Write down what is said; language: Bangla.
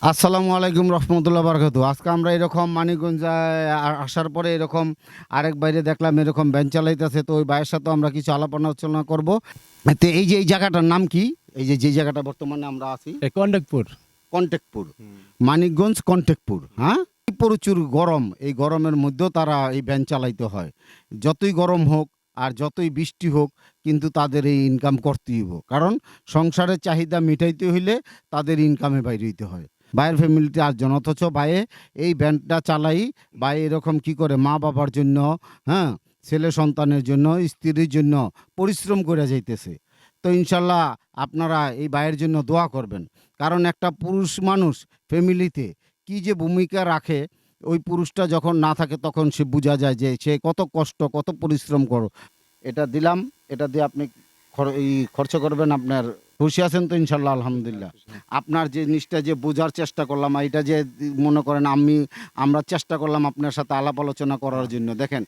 আসসালামু আলাইকুম রহমতুল্লাহ বারকাতু। আজকে আমরা এরকম মানিকগঞ্জে আসার পরে এরকম আরেক বাইরে দেখলাম এরকম ভ্যান চালাইতেছে, তো ওই ভাইয়ের সাথে আমরা কিছু আলাপ আলোচনা করবো। তো এই যে এই জায়গাটার নাম কি? এই যে যে জায়গাটা বর্তমানে আমরা আছি, কন্ডাক্টপুর। কন্টেকপুর, মানিকগঞ্জ কন্টেকপুর। হ্যাঁ, প্রচুর গরম, এই গরমের মধ্যেও তারা এই ভ্যান চালাইতে হয়। যতই গরম হোক আর যতই বৃষ্টি হোক, কিন্তু তাদের এই ইনকাম করতেই হবে, কারণ সংসারের চাহিদা মিটাইতে হইলে তাদের ইনকামে বাইরে হইতে হয়। ভাইয়ের ফ্যামিলিতে আটজন, অথচ ভাইয়ে এই ভ্যানটা চালাই ভাই এরকম কি করে মা বাবার জন্য, হ্যাঁ, ছেলে সন্তানের জন্য, স্ত্রীর জন্য পরিশ্রম করে যাইতেছে। তো ইনশাল্লাহ আপনারা এই ভাইয়ের জন্য দোয়া করবেন, কারণ একটা পুরুষ মানুষ ফ্যামিলিতে কি যে ভূমিকা রাখে, ওই পুরুষটা যখন না থাকে তখন সে বোঝা যায় যে সে কত কষ্ট কত পরিশ্রম করো। এটা দিলাম, এটা দিয়ে আপনি এই খরচ করবেন। আপনার খুশি আছেন তো? ইনশাল্লাহ আলহামদুলিল্লাহ। আপনার যে জিনিসটা যে বোঝার চেষ্টা করলাম, এটা যে মনে করেন আমরা চেষ্টা করলাম আপনার সাথে আলাপ আলোচনা করার জন্য। দেখেন